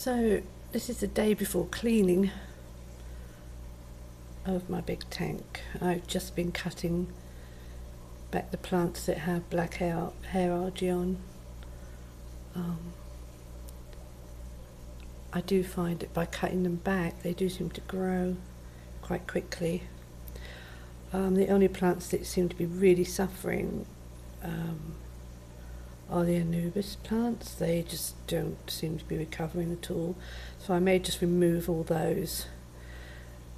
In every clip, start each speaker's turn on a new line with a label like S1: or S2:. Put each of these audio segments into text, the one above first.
S1: So this is the day before cleaning of my big tank. I've just been cutting back the plants that have black hair algae on. I do find that by cutting them back they do seem to grow quite quickly. The only plants that seem to be really suffering are the Anubis plants. They just don't seem to be recovering at all. So I may just remove all those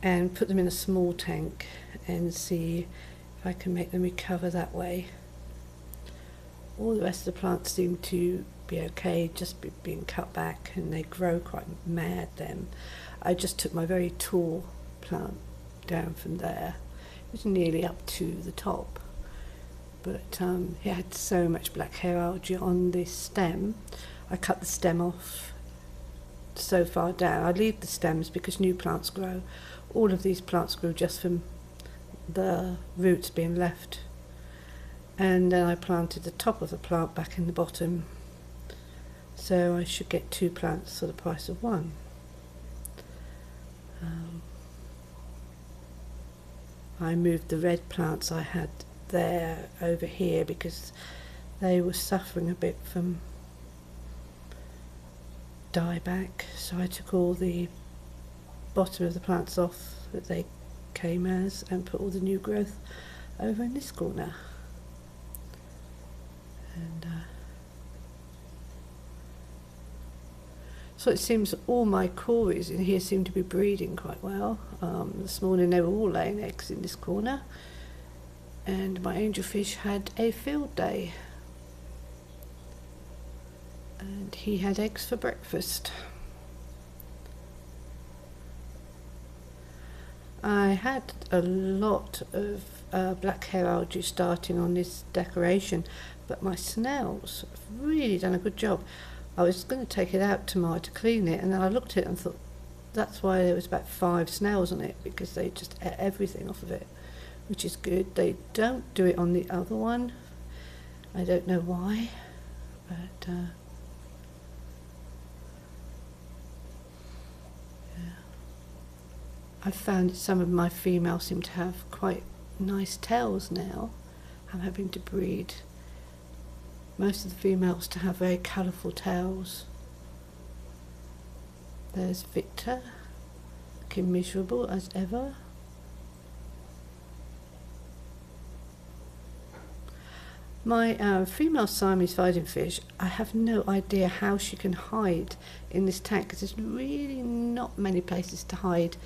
S1: and put them in a small tank and see if I can make them recover that way. All the rest of the plants seem to be okay, just being cut back, and they grow quite mad then. I just took my very tall plant down from there. It was nearly up to the top. But it had so much black hair algae on this stem. I cut the stem off so far down. I leave the stems because new plants grow. All of these plants grew just from the roots being left. And then I planted the top of the plant back in the bottom. So I should get 2 plants for the price of 1. I moved the red plants I had there over here because they were suffering a bit from dieback, so I took all the bottom of the plants off that they came as and put all the new growth over in this corner. And so it seems all my cories in here seem to be breeding quite well. This morning they were all laying eggs in this corner. And my angelfish had a field day, and he had eggs for breakfast. I had a lot of black hair algae starting on this decoration, but my snails have really done a good job. I was going to take it out tomorrow to clean it, and then I looked at it and thought that's why there was about 5 snails on it, because they just ate everything off of it, which is good. They don't do it on the other one. I don't know why, but yeah. I've found that some of my females seem to have quite nice tails now. I'm having to breed most of the females to have very colourful tails. There's Victor, looking miserable as ever. My female Siamese fighting fish, I have no idea how she can hide in this tank, because there's really not many places to hide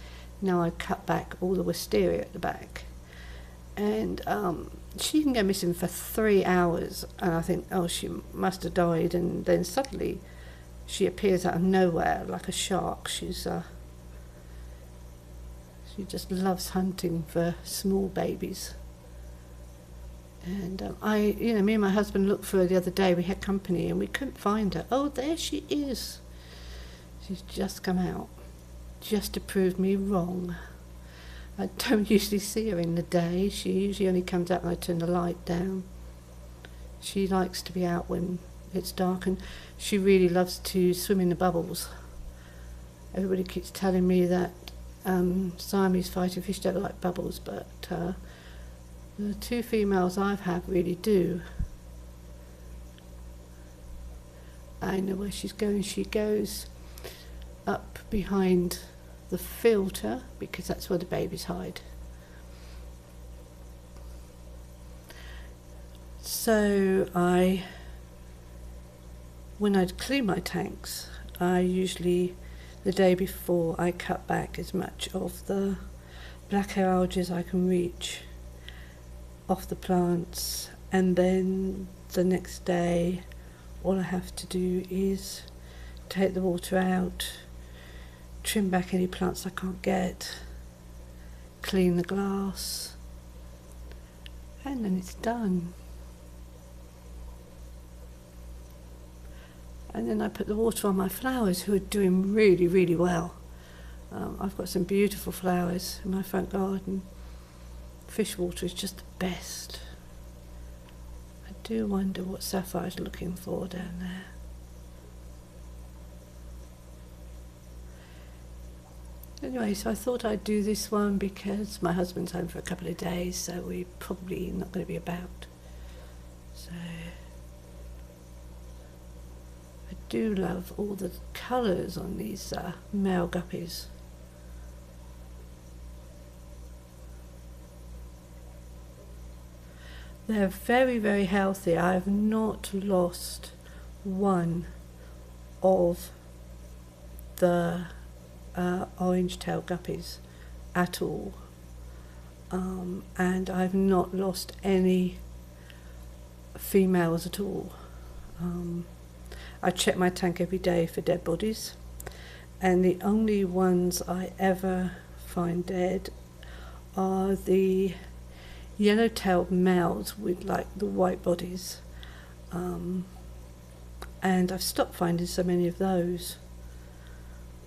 S1: now I cut back all the wisteria at the back. And she can go missing for 3 hours, and I think, oh, she must have died, and then suddenly she appears out of nowhere like a shark. She just loves hunting for small babies. And me and my husband looked for her the other day. We had company and we couldn't find her. Oh, there she is. She's just come out, just to prove me wrong. I don't usually see her in the day. She usually only comes out when I turn the light down. She likes to be out when it's dark, and she really loves to swim in the bubbles. Everybody keeps telling me that Siamese fighting fish don't like bubbles, but the 2 females I've had really do. I know where she's going. She goes up behind the filter, because that's where the babies hide. So when I'd clean my tanks, I usually, the day before, I cut back as much of the black hair algae as I can reach off the plants, and then the next day all I have to do is take the water out, trim back any plants I can't get, clean the glass, and then it's done. And then I put the water on my flowers, who are doing really, really well. I've got some beautiful flowers in my front garden. Fish water is just the best. I do wonder what Sapphire's looking for down there. Anyway, so I thought I'd do this one because my husband's home for a couple of days, so we're probably not going to be about. So I do love all the colours on these male guppies. They're very, very healthy. I have not lost one of the orange-tailed guppies at all, and I've not lost any females at all. I check my tank every day for dead bodies, and the only ones I ever find dead are the yellow-tailed males with like the white bodies, and I've stopped finding so many of those.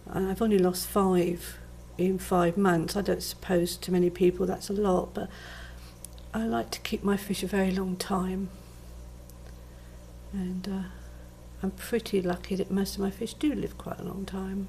S1: And I've only lost 5 in 5 months. I don't suppose to many people that's a lot, but I like to keep my fish a very long time, and I'm pretty lucky that most of my fish do live quite a long time.